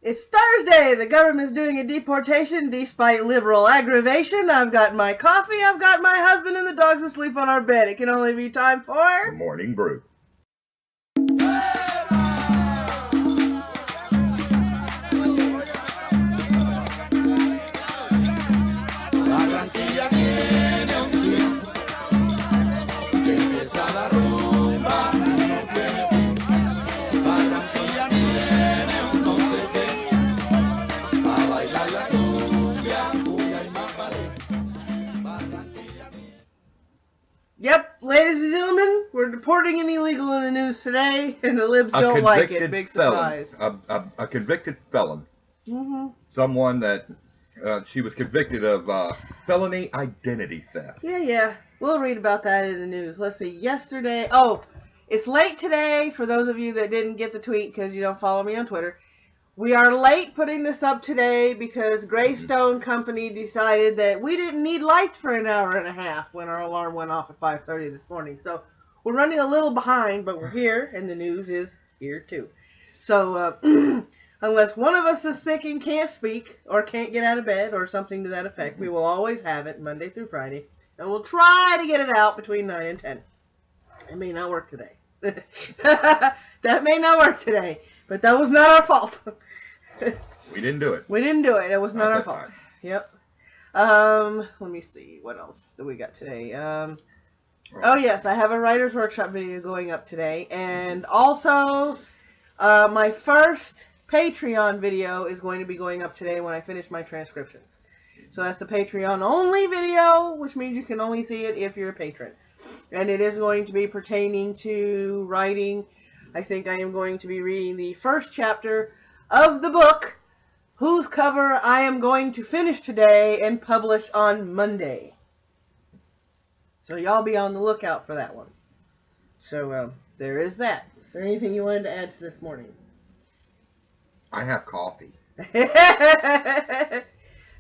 It's Thursday. The government's doing a deportation despite liberal aggravation. I've got my coffee, I've got my husband, and the dog's asleep on our bed. It can only be time for The Morning Brew. Yep, ladies and gentlemen, we're deporting an illegal in the news today, and the libs don't like it. Big surprise. A convicted felon. Mm-hmm. Someone that she was convicted of felony identity theft. Yeah. We'll read about that in the news. Let's see. Yesterday. Oh, it's late today for those of you that didn't get the tweet because you don't follow me on Twitter. We are late putting this up today because Greystone Company decided that we didn't need lights for an hour and a half when our alarm went off at 5:30 this morning. So we're running a little behind, but we're here, and the news is here too. So unless one of us is sick and can't speak or can't get out of bed or something to that effect, we will always have it Monday through Friday, and we'll try to get it out between 9 and 10. It may not work today. That may not work today, but that was not our fault. We didn't do it. We didn't do it. It was not our fault. Time. Yep. Let me see. What else do we got today? Oh, yes. I have a writer's workshop video going up today. And also, my first Patreon video is going to be going up today when I finish my transcriptions. So that's the Patreon only video, which means you can only see it if you're a patron. And it is going to be pertaining to writing. I think I am going to be reading the first chapter of the book, whose cover I am going to finish today and publish on Monday. So y'all be on the lookout for that one. So there is that. Is there anything you wanted to add to this morning? I have coffee. All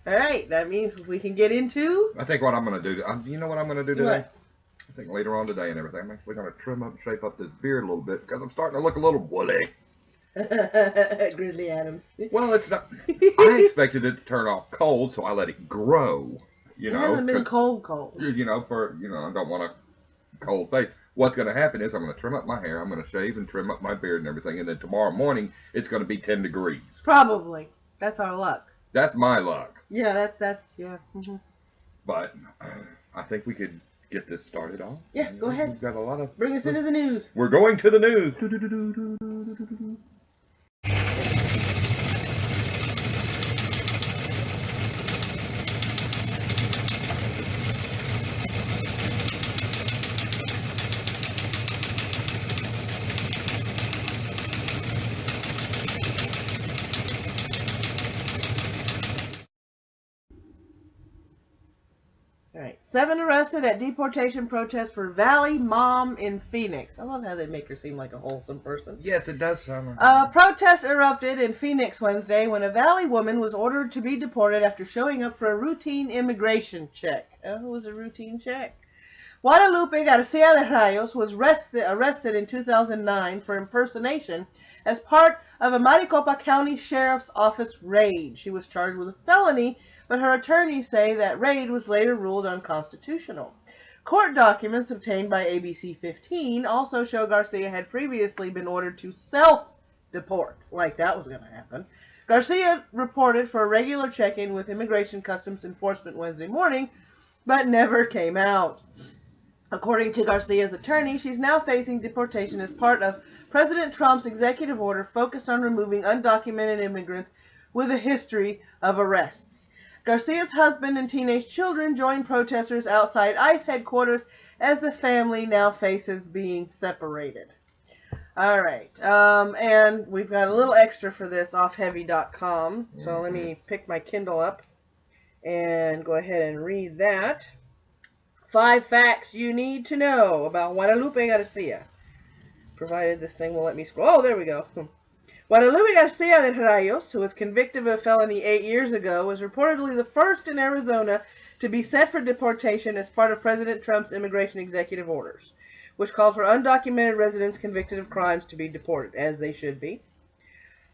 right, that means we can get into... I think what I'm going to do, you know what I'm going to do today? What? I think later on today and everything, I'm actually going to trim up and shape up this beard a little bit because I'm starting to look a little woolly. Grizzly Adams. Well, it's not. I expected it to turn off cold, so I let it grow. You know, it hasn't been cold. You know, I don't want a cold face. What's going to happen is I'm going to trim up my hair, I'm going to shave and trim up my beard and everything, and then tomorrow morning it's going to be 10 degrees. Probably. That's our luck. That's my luck. Yeah, that's yeah. Mm-hmm. But I think we could get this started off. Yeah, go ahead. We've got a lot of. Bring us into the news. We're going to the news. All right. 7 arrested at deportation protest for Valley Mom in Phoenix. I love how they make her seem like a wholesome person. Yes, it does sound like. Protests erupted in Phoenix Wednesday when a Valley woman was ordered to be deported after showing up for a routine immigration check. Oh, it was a routine check. Guadalupe Garcia de Rayos was arrested in 2009 for impersonation as part of a Maricopa County Sheriff's Office raid. She was charged with a felony, but her attorneys say that raid was later ruled unconstitutional. Court documents obtained by ABC 15 also show Garcia had previously been ordered to self-deport, like that was going to happen. Garcia reported for a regular check-in with Immigration Customs Enforcement Wednesday morning, but never came out. According to Garcia's attorney, she's now facing deportation as part of President Trump's executive order focused on removing undocumented immigrants with a history of arrests. Garcia's husband and teenage children joined protesters outside ICE headquarters as the family now faces being separated. All right, and we've got a little extra for this off heavy.com. So let me pick my Kindle up and go ahead and read that. 5 facts you need to know about Guadalupe Garcia. Provided this thing will let me scroll. Oh, there we go. Guadalupe Garcia de Rayos, who was convicted of a felony 8 years ago, was reportedly the first in Arizona to be set for deportation as part of President Trump's immigration executive orders, which called for undocumented residents convicted of crimes to be deported, as they should be.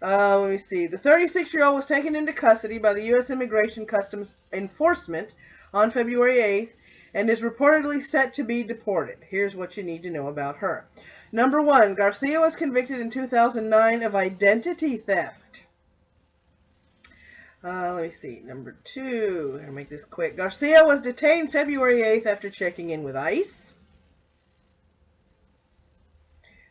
Let me see. The 36-year-old was taken into custody by the U.S. Immigration Customs Enforcement on February 8th and is reportedly set to be deported. Here's what you need to know about her. Number 1, Garcia was convicted in 2009 of identity theft. Let me see. Number 2, I'll make this quick. Garcia was detained February 8th after checking in with ICE.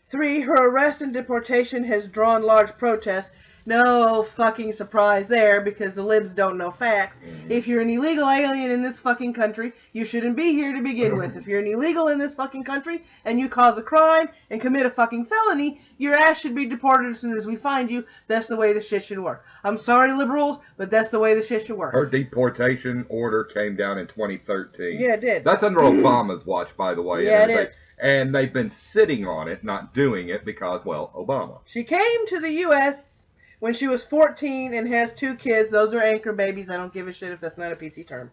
3, her arrest and deportation has drawn large protests. No fucking surprise there, because the libs don't know facts. If you're an illegal alien in this fucking country, you shouldn't be here to begin with. If you're an illegal in this fucking country and you cause a crime and commit a fucking felony, your ass should be deported as soon as we find you. That's the way the shit should work. I'm sorry, liberals, but that's the way the shit should work. Her deportation order came down in 2013. Yeah, it did. That's under Obama's watch, by the way. Yeah, it is. And they've been sitting on it, not doing it because, well, Obama. She came to the U.S. when she was 14 and has 2 kids. Those are anchor babies. I don't give a shit if that's not a PC term.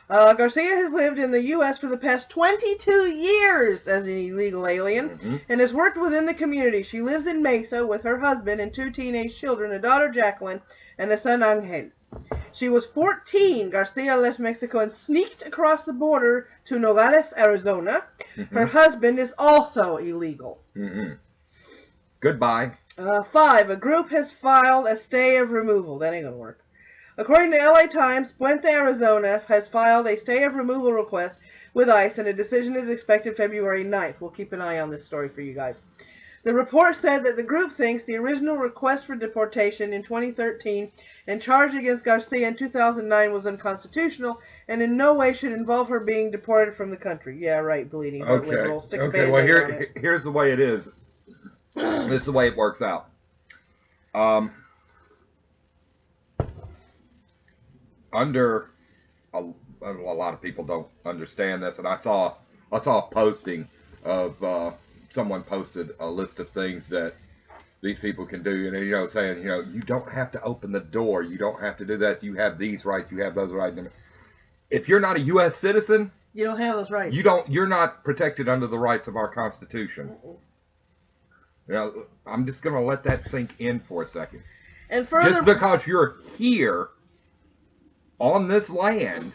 Garcia has lived in the U.S. for the past 22 years as an illegal alien and has worked within the community. She lives in Mesa with her husband and 2 teenage children, a daughter, Jacqueline, and a son, Angel. She was 14. Garcia left Mexico and sneaked across the border to Nogales, Arizona. Her husband is also illegal. Goodbye. 5. A group has filed a stay of removal. That ain't gonna work. According to LA Times, Puente, Arizona has filed a stay of removal request with ICE, and a decision is expected February 9th. We'll keep an eye on this story for you guys. The report said that the group thinks the original request for deportation in 2013 and charge against Garcia in 2009 was unconstitutional and in no way should involve her being deported from the country. Yeah, right, bleeding heart liberal. Stick a Okay, well, Band-Aid on it. here's the way it is. This is the way it works out. Under a lot of people don't understand this, and I saw a posting of someone posted a list of things that these people can do, and saying, you don't have to open the door, you don't have to do that, you have these rights, you have those rights. If you're not a U.S. citizen, you don't have those rights. You're not protected under the rights of our Constitution. I'm just going to let that sink in for a second. And further, just because you're here on this land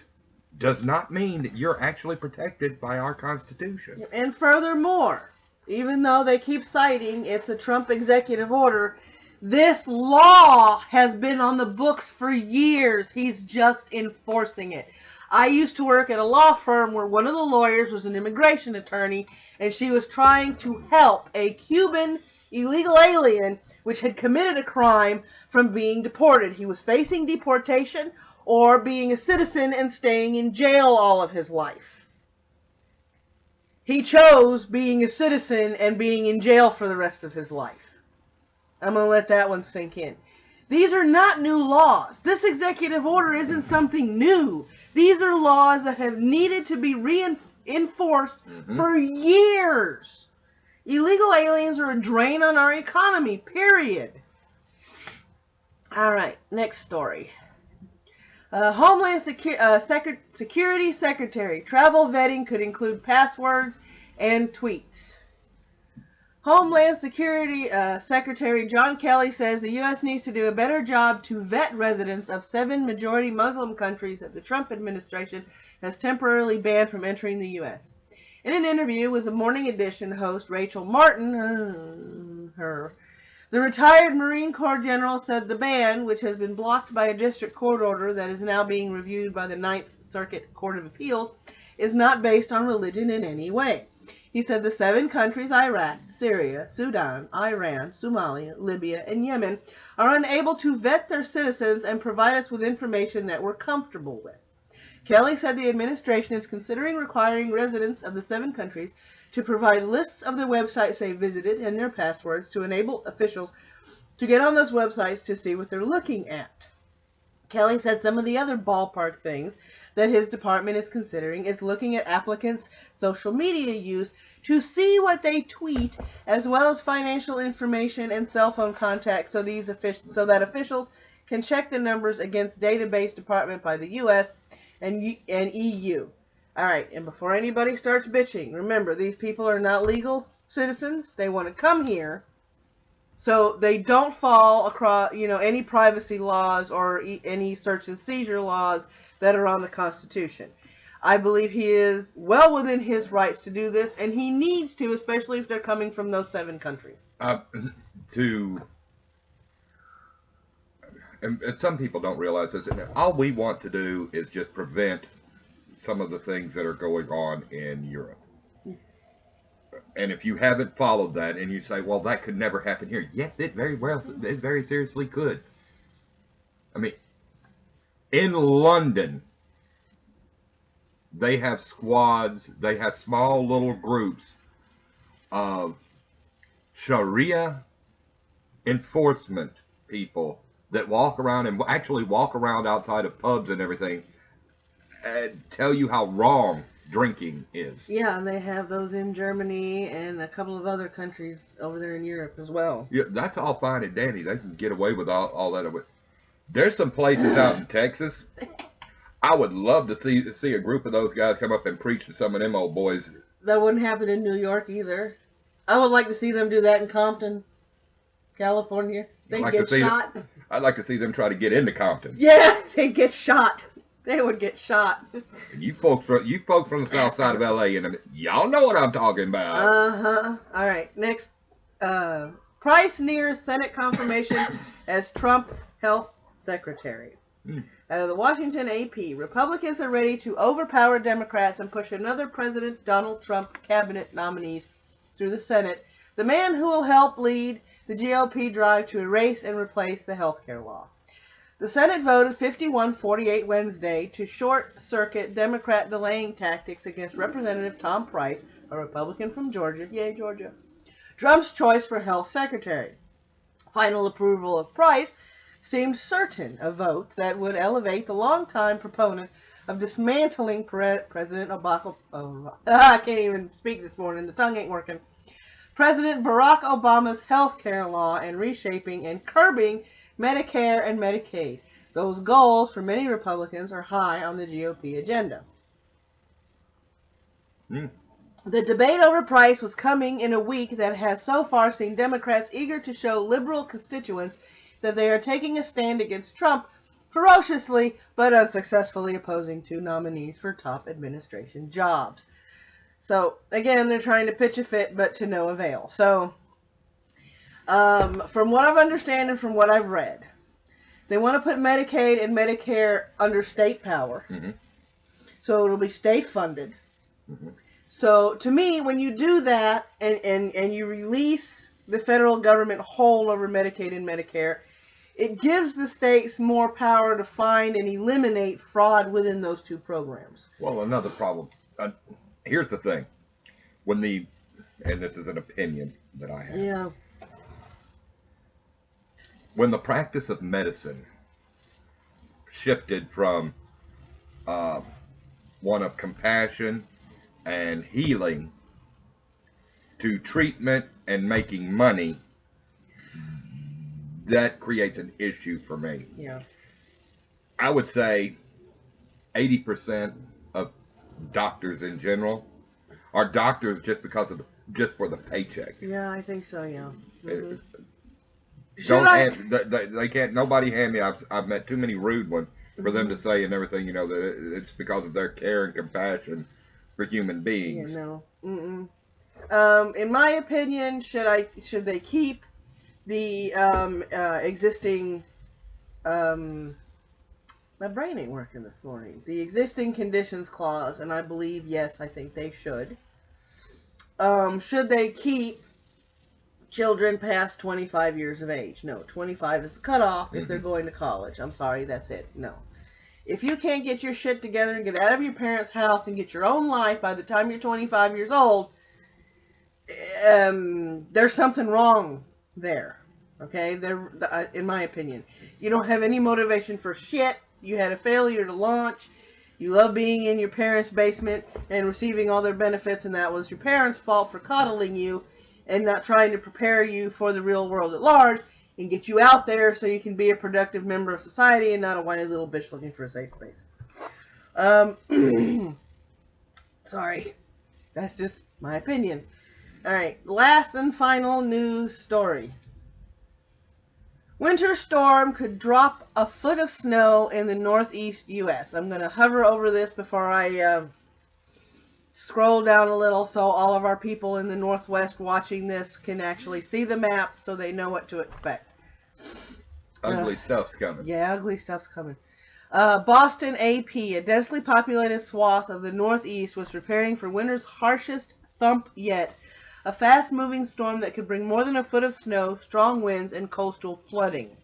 does not mean that you're actually protected by our Constitution. And furthermore, even though they keep citing it's a Trump executive order, this law has been on the books for years. He's just enforcing it. I used to work at a law firm where one of the lawyers was an immigration attorney, and she was trying to help a Cuban illegal alien which had committed a crime from being deported. He was facing deportation or being a citizen and staying in jail all of his life. He chose being a citizen and being in jail for the rest of his life. I'm going to let that one sink in. These are not new laws. This executive order isn't something new. These are laws that have needed to be reinforced for years. Illegal aliens are a drain on our economy, period. All right, next story. Homeland Security Secretary. Travel vetting could include passwords and tweets. Homeland Security Secretary John Kelly says the U.S. needs to do a better job to vet residents of 7 majority Muslim countries that the Trump administration has temporarily banned from entering the U.S. In an interview with the Morning Edition host Rachel Martin, the retired Marine Corps general said the ban, which has been blocked by a district court order that is now being reviewed by the Ninth Circuit Court of Appeals, is not based on religion in any way. He said the 7 countries, Iraq, Syria, Sudan, Iran, Somalia, Libya, and Yemen, are unable to vet their citizens and provide us with information that we're comfortable with. Kelly said the administration is considering requiring residents of the 7 countries to provide lists of the websites they visited and their passwords to enable officials to get on those websites to see what they're looking at. Kelly said some of the other ballpark things that his department is considering is looking at applicants' social media use to see what they tweet, as well as financial information and cell phone contacts, so that officials can check the numbers against database department by the U.S. and EU. All right, and before anybody starts bitching, remember, these people are not legal citizens. They want to come here So they don't fall across, any privacy laws or any search and seizure laws that are on the Constitution. I believe he is well within his rights to do this, and he needs to, especially if they're coming from those 7 countries. And some people don't realize this. And all we want to do is just prevent some of the things that are going on in Europe. And if you haven't followed that and you say, well, that could never happen here. Yes, it very seriously could. I mean, in London, they have squads, they have small little groups of Sharia enforcement people that walk around and actually walk around outside of pubs and everything and tell you how wrong drinking is. Yeah, and they have those in Germany and a couple of other countries over there in Europe as well. Yeah, that's all fine and dandy. They can get away with all that. There's some places out in Texas. I would love to see a group of those guys come up and preach to some of them old boys. That wouldn't happen in New York either. I would like to see them do that in Compton, California. They get shot. I'd like to see them try to get into Compton. Yeah, they get shot. They would get shot. And you folks from the south side of LA, and y'all know what I'm talking about. All right. Next, Price nears Senate confirmation as Trump health secretary. Out of the Washington AP, Republicans are ready to overpower Democrats and push another President Donald Trump cabinet nominees through the Senate. The man who will help lead the GOP drive to erase and replace the health care law. The Senate voted 51-48 Wednesday to short-circuit Democrat delaying tactics against Representative Tom Price, a Republican from Georgia. Yay, Georgia. Trump's choice for health secretary. Final approval of Price seemed certain a vote that would elevate the longtime proponent of dismantling President Obama. I can't even speak this morning. The tongue ain't working. President Barack Obama's health care law and reshaping and curbing Medicare and Medicaid. Those goals for many Republicans are high on the GOP agenda. The debate over Price was coming in a week that has so far seen Democrats eager to show liberal constituents that they are taking a stand against Trump, ferociously but unsuccessfully opposing 2 nominees for top administration jobs. So, again, they're trying to pitch a fit, but to no avail. So, from what I've understood and from what I've read, they want to put Medicaid and Medicare under state power. So it'll be state funded. So to me, when you do that and you release the federal government whole over Medicaid and Medicare, it gives the states more power to find and eliminate fraud within those 2 programs. Well, another problem. Here's the thing. And this is an opinion that I have. Yeah. When the practice of medicine shifted from one of compassion and healing to treatment and making money, that creates an issue for me. Yeah. I would say 80% of doctors in general are doctors just because of just for the paycheck. Yeah, I think so. Yeah. They can't. Nobody hand me. I've met too many rude ones for them to say and everything. That it's because of their care and compassion for human beings. Yeah, no. In my opinion, should they keep the existing? My brain ain't working this morning. The existing conditions clause, and I believe yes, I think they should. Should they keep children past 25 years of age? No, 25 is the cutoff if they're going to college. I'm sorry, that's it. No. If you can't get your shit together and get out of your parents' house and get your own life by the time you're 25 years old, there's something wrong there. Okay? In my opinion. You don't have any motivation for shit. You had a failure to launch. You love being in your parents' basement and receiving all their benefits, and that was your parents' fault for coddling you and not trying to prepare you for the real world at large and get you out there so you can be a productive member of society and not a whiny little bitch looking for a safe space. Sorry. That's just my opinion. Alright, last and final news story. Winter storm could drop a foot of snow in the northeast U.S. I'm going to hover over this before I scroll down a little so all of our people in the northwest watching this can actually see the map so they know what to expect. Ugly stuff's coming. Yeah, ugly stuff's coming. Boston AP, a densely populated swath of the northeast, was preparing for winter's harshest thump yet. A fast-moving storm that could bring more than a foot of snow, strong winds, and coastal flooding.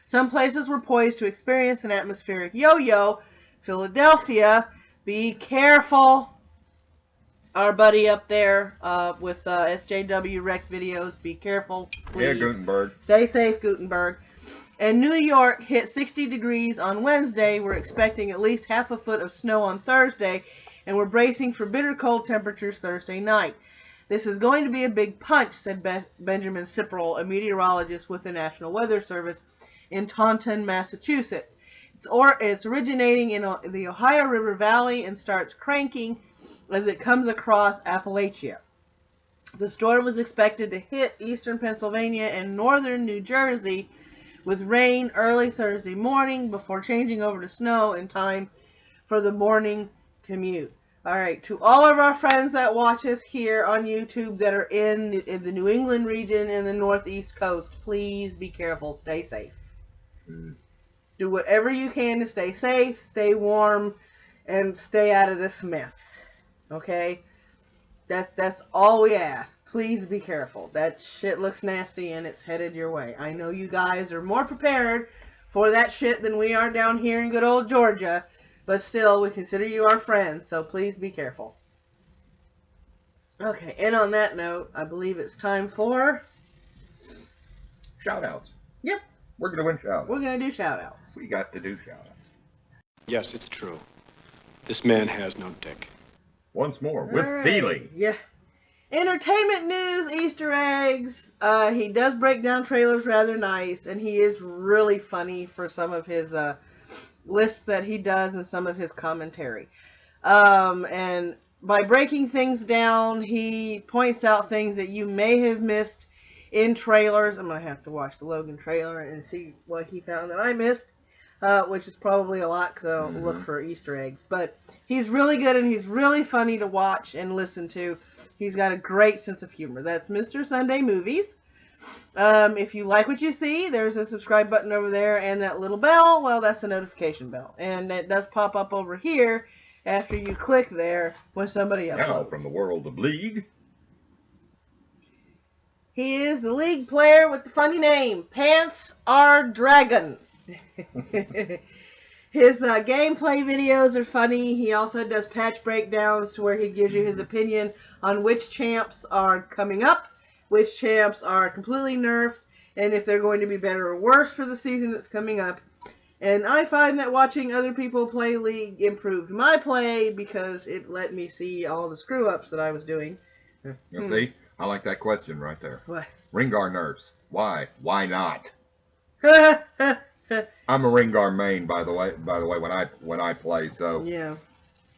Some places were poised to experience an atmospheric yo-yo. Philadelphia, be careful. Our buddy up there with SJW Rec Videos, be careful, please. Yeah, Gutenberg. Stay safe, Gutenberg. And New York hit 60 degrees on Wednesday. We're expecting at least half a foot of snow on Thursday, and we're bracing for bitter cold temperatures Thursday night. This is going to be a big punch, said Benjamin Cipperell, a meteorologist with the National Weather Service in Taunton, Massachusetts. It's originating in the Ohio River Valley and starts cranking as it comes across Appalachia. The storm was expected to hit eastern Pennsylvania and northern New Jersey with rain early Thursday morning before changing over to snow in time for the morning commute. All right, to all of our friends that watch us here on YouTube that are in the New England region and the Northeast Coast, please be careful. Stay safe. Do whatever you can to stay safe, stay warm, and stay out of this mess. Okay? That's all we ask. Please be careful. That shit looks nasty and it's headed your way. I know you guys are more prepared for that shit than we are down here in good old Georgia. But still, we consider you our friends, so please be careful. Okay, and on that note, I believe it's time for... Shout-outs. Yep. We're going to win shout-outs. We're going to do shout-outs. We got to do shout-outs. Yes, it's true. This man has no dick. Once more, with All right. feeling. Yeah. Entertainment news, Easter eggs. He does break down trailers rather nice, and he is really funny for some of his... lists that he does and some of his commentary. And by breaking things down, he points out things that you may have missed in trailers. I'm going to have to watch the Logan trailer and see what he found that I missed, which is probably a lot because I don't look for Easter eggs. But he's really good and he's really funny to watch and listen to. He's got a great sense of humor. That's Mr. Sunday Movies. If you like what you see, there's a subscribe button over there and that little bell. Well, that's a notification bell. And it does pop up over here after you click there when somebody uploads. Now, from the world of League. He is the League player with the funny name, Pants Are Dragon. His gameplay videos are funny. He also does patch breakdowns to where he gives you his opinion on which champs are coming up, which champs are completely nerfed, and if they're going to be better or worse for the season that's coming up. And I find that watching other people play League improved my play because it let me see all the screw-ups that I was doing. You see? I like that question right there. What? Ringar nerfs. Why? Why not? I'm a Ringar main, by the way. When I play, so Yeah.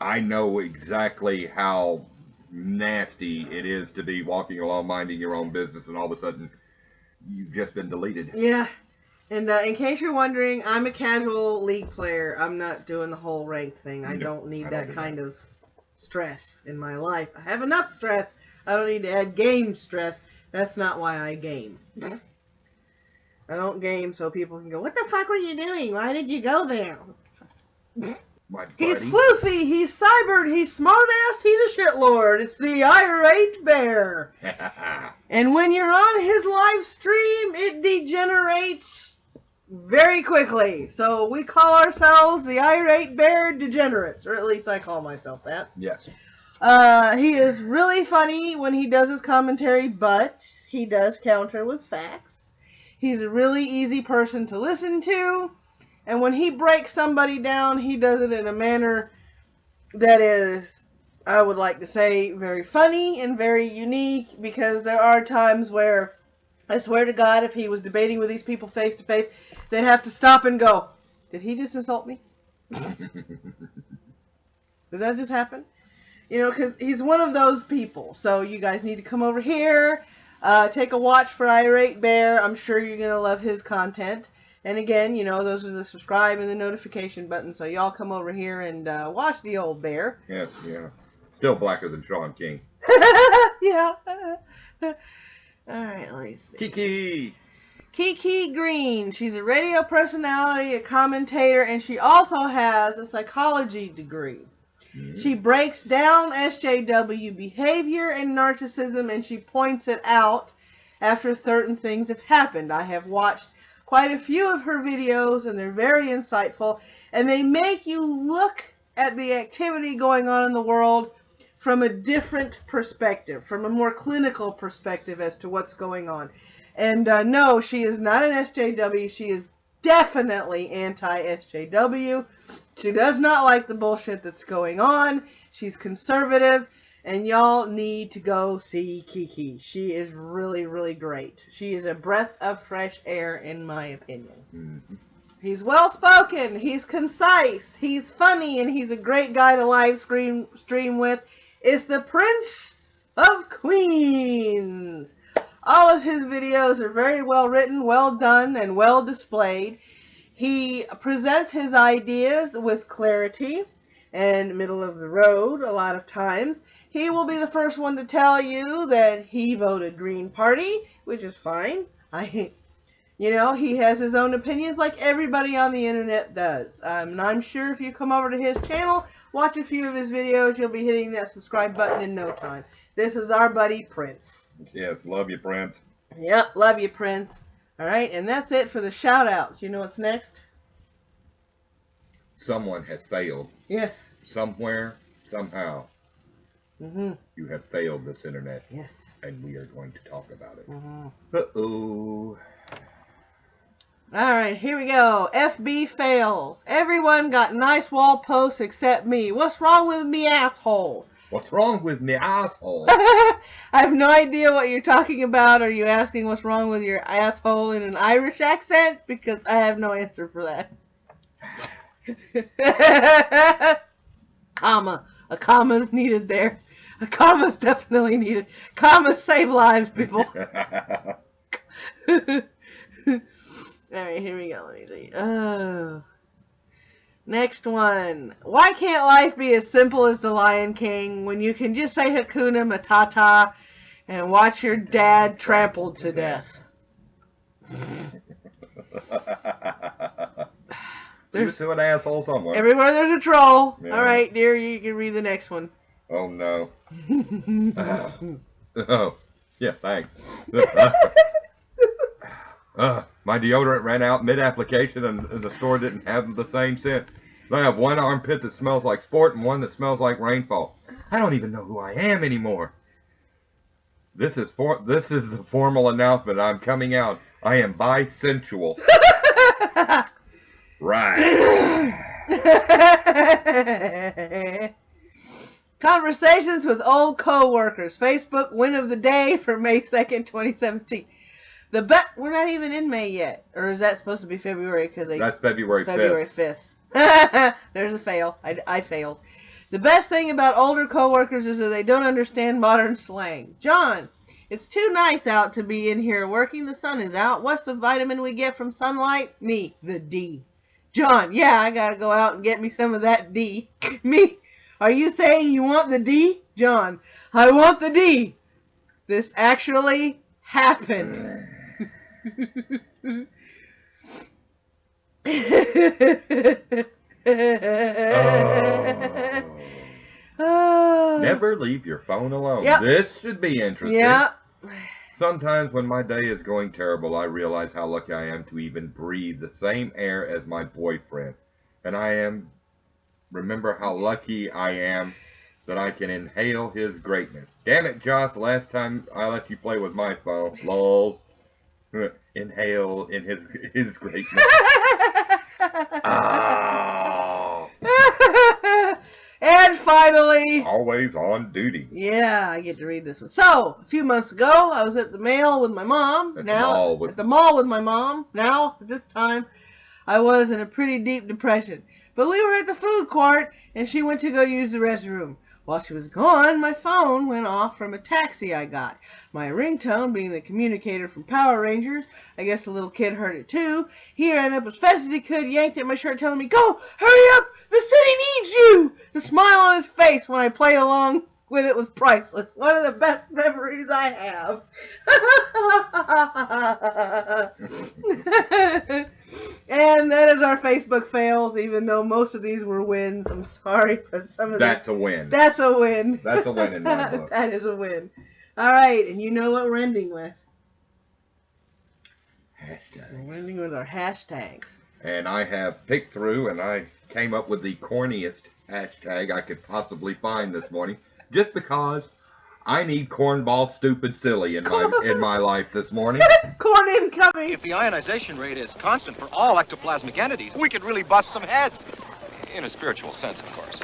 I know exactly how nasty it is to be walking along minding your own business and all of a sudden you've just been deleted. Yeah. And in case you're wondering, I'm a casual League player. I'm not doing the whole ranked thing. I don't need that kind of stress in my life. I have enough stress. I don't need to add game stress. That's not why I game. I don't game so people can go, what the fuck were you doing? Why did you go there? He's floofy, he's cybered, he's smartass, he's a shitlord. It's the irate bear. And when you're on his live stream, it degenerates very quickly. So we call ourselves the irate bear degenerates, or at least I call myself that. Yes. He is really funny when he does his commentary, but he does counter with facts. He's a really easy person to listen to. And when he breaks somebody down, he does it in a manner that is, I would like to say, very funny and very unique. Because there are times where, I swear to God, if he was debating with these people face to face, they'd have to stop and go, did he just insult me? Did that just happen? You know, because he's one of those people. So you guys need to come over here. Take a watch for Irate Bear. I'm sure you're going to love his content. And again, you know, those are the subscribe and the notification button. So y'all come over here and watch the old bear. Yes, yeah. Still blacker than Sean King. Yeah. All right, let me see. Kiki Green. She's a radio personality, a commentator, and she also has a psychology degree. She breaks down SJW behavior and narcissism, and she points it out after certain things have happened. I have watched quite a few of her videos, and they're very insightful, and they make you look at the activity going on in the world from a different perspective, from a more clinical perspective as to what's going on. And no, she is not an SJW. She is definitely anti-SJW. She does not like the bullshit that's going on. She's conservative, and y'all need to go see Kiki. She is really, really great. She is a breath of fresh air, in my opinion. Mm-hmm. He's well-spoken, he's concise, he's funny, and he's a great guy to live stream with. It's the Prince of Queens. All of his videos are very well written, well done, and well displayed. He presents his ideas with clarity and middle of the road a lot of times. He will be the first one to tell you that he voted Green Party, which is fine. You know, he has his own opinions like everybody on the internet does. And I'm sure if you come over to his channel, watch a few of his videos, you'll be hitting that subscribe button in no time. This is our buddy Prince. Yes, love you, Prince. Yep, love you, Prince. All right, and that's it for the shout-outs. You know what's next? Someone has failed. Yes. Somewhere, somehow. Mm-hmm. You have failed this internet. Yes. And we are going to talk about it. Mm-hmm. Uh-oh. All right, here we go. FB fails. Everyone got nice wall posts except me. What's wrong with me, asshole? What's wrong with me, asshole? I have no idea what you're talking about. Are you asking what's wrong with your asshole in an Irish accent? Because I have no answer for that. Comma. A comma's needed there. A comma's definitely needed. Commas save lives, people. Alright, here we go. Let me see. Oh. Next one. Why can't life be as simple as the Lion King when you can just say Hakuna Matata and watch your dad trampled to death? There's an asshole somewhere. Everywhere there's a troll. Yeah. Alright, dear, you can read the next one. Oh, no. Oh, yeah, thanks. My deodorant ran out mid-application and the store didn't have the same scent. I have one armpit that smells like sport and one that smells like rainfall. I don't even know who I am anymore. This is the formal announcement. I'm coming out. I am bisensual. Right. Conversations with old co-workers. Facebook win of the day for May 2nd, 2017. We're not even in May yet. Or is that supposed to be February? That's February 5th. February 5th. There's a fail. I failed. The best thing about older coworkers is that they don't understand modern slang. John, it's too nice out to be in here working. The sun is out. What's the vitamin we get from sunlight? Me, the D. John, yeah, I gotta go out and get me some of that D. Me, are you saying you want the D? John, I want the D. This actually happened. Never leave your phone alone. Yep. This should be interesting. Yep. Sometimes when my day is going terrible, I realize how lucky I am to even breathe the same air as my boyfriend. And remember how lucky I am that I can inhale his greatness. Damn it, Josh, last time I let you play with my phone. Lols. Inhale in his greatness. Oh. And finally, always on duty. Yeah, I get to read this one. So, a few months ago, I was at the mall with my mom. At the mall with my mom. Now, at this time, I was in a pretty deep depression. But we were at the food court, and she went to go use the restroom. While she was gone, my phone went off from a taxi I got. My ringtone being the communicator from Power Rangers. I guess the little kid heard it too. He ran up as fast as he could, yanked at my shirt, telling me, "Go! Hurry up! The city needs you!" The smile on his face when I played along with it was priceless. One of the best memories I have. And that is our Facebook fails, even though most of these were wins. I'm sorry, but some of That's a win. That's a win. That's a win in my book. That is a win. All right, and you know what we're ending with? Hashtag. We're ending with our hashtags. And I have picked through, and I came up with the corniest hashtag I could possibly find this morning, just because I need cornball stupid silly in my life this morning. Corn incoming. If the ionization rate is constant for all ectoplasmic entities, we could really bust some heads. In a spiritual sense, of course.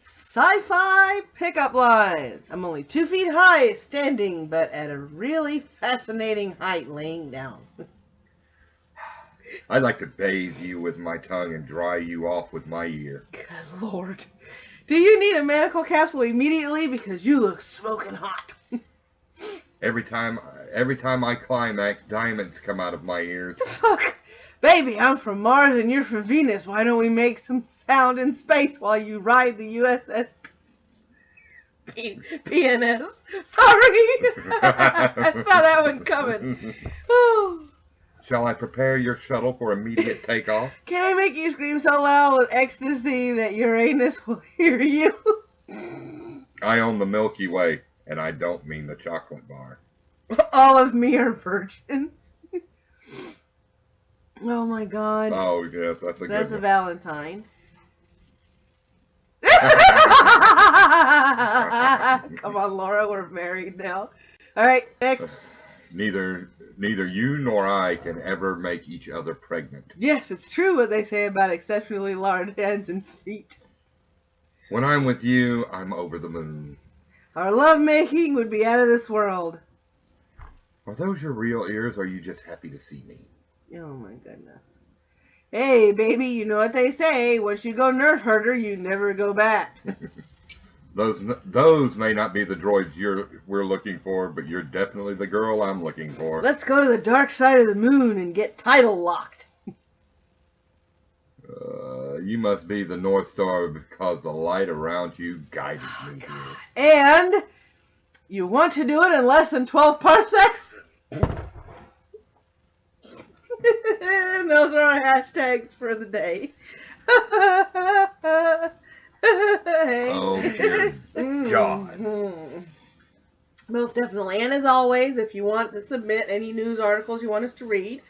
Sci-fi pickup lines. I'm only 2 feet high standing, but at a really fascinating height laying down. I'd like to bathe you with my tongue and dry you off with my ear. Good Lord. Do you need a medical capsule immediately? Because you look smoking hot. Every time I climax, diamonds come out of my ears. Fuck. Baby, I'm from Mars and you're from Venus. Why don't we make some sound in space while you ride the USS PNS? Sorry. I saw that one coming. Oh. Shall I prepare your shuttle for immediate takeoff? Can I make you scream so loud with ecstasy that Uranus will hear you? I own the Milky Way, and I don't mean the chocolate bar. All of me are virgins. Oh my God. Oh, yes, that's a That's good a one. Valentine. Come on, Laura, we're married now. All right, next. Neither you nor I can ever make each other pregnant. Yes, it's true what they say about exceptionally large hands and feet. When I'm with you, I'm over the moon. Our lovemaking would be out of this world. Are those your real ears, or are you just happy to see me? Oh my goodness. Hey, baby, you know what they say. Once you go nerd herder, you never go back. Those may not be the droids we're looking for, but you're definitely the girl I'm looking for. Let's go to the dark side of the moon and get tidal locked. You must be the North Star because the light around you guided me here. And you want to do it in less than 12 parsecs? And those are our hashtags for the day. Oh, dear God. Most definitely. And as always, if you want to submit any news articles you want us to read,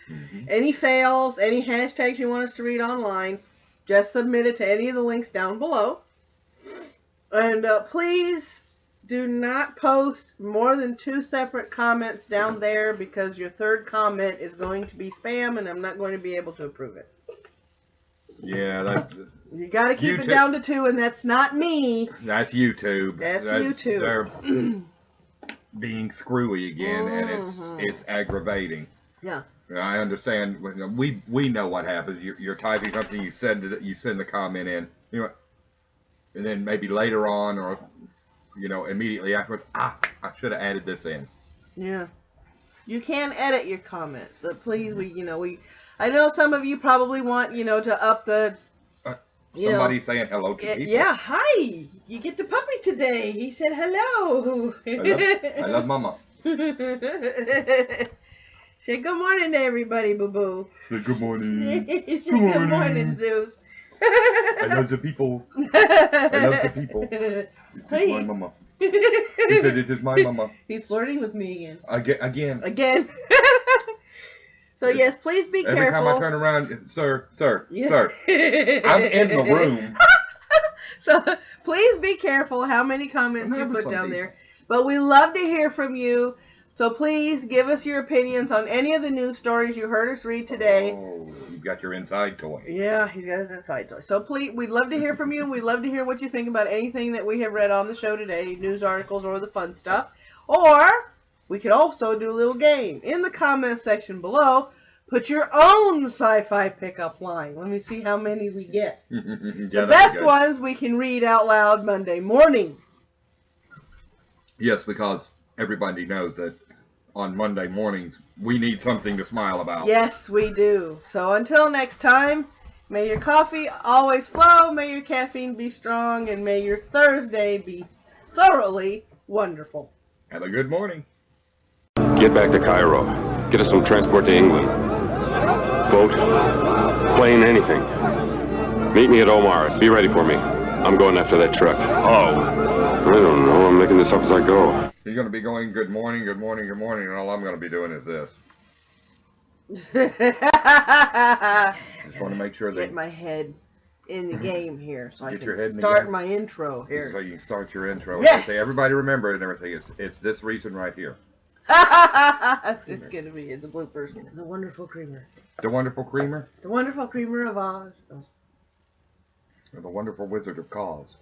any fails, any hashtags you want us to read online, just submit it to any of the links down below. And please do not post more than 2 separate comments down there, because your third comment is going to be spam and I'm not going to be able to approve it. Yeah, that's... You got to keep YouTube. it down to 2, and that's not me. That's YouTube. That's YouTube. They're being screwy again, and it's aggravating. Yeah. I understand. We know what happens. You're typing something, you send the comment in, and then maybe later on, or immediately afterwards, I should have added this in. Yeah. You can edit your comments, but please, I know some of you probably want, to up the. Somebody saying hello to people. Yeah, hi. You get the puppy today. He said hello. I love Mama. Say good morning to everybody, boo boo. Say good morning. Say good morning, Zeus. I love the people. I love the people. This is my mama. He said this is my mama. He's flirting with me again. Again. So yes, please be careful. Every time I turn around, sir, I'm in the room. So please be careful how many comments you put down there. But we love to hear from you. So please give us your opinions on any of the news stories you heard us read today. Oh, you've got your inside toy. Yeah, he's got his inside toy. So please, we'd love to hear from you. We'd love to hear what you think about anything that we have read on the show today, news articles or the fun stuff. Or we could also do a little game. In the comments section below, Put your own sci-fi pickup line. Let me see how many we get. Yeah, The best ones we can read out loud Monday morning. Yes, because everybody knows that on Monday mornings we need something to smile about. Yes, we do. So until next time, may your coffee always flow, may your caffeine be strong, and may your Thursday be thoroughly wonderful. Have a good morning. Get back to Cairo. Get us some transport to England. Boat, plane, anything. Meet me at Omar's. Be ready for me. I'm going after that truck. Oh. I don't know. I'm making this up as I go. He's going to be going good morning, good morning, good morning, and all I'm going to be doing is this. Just want to make sure that... Get my head in the game here so I Get your can head in the start game. my intro here. So you can start your intro. Yes! And say, everybody remember it and everything. It's this reason right here. It's going to be in the bloopers. The Wonderful Creamer. The Wonderful Creamer? The Wonderful Creamer of Oz. Or the Wonderful Wizard of Cause.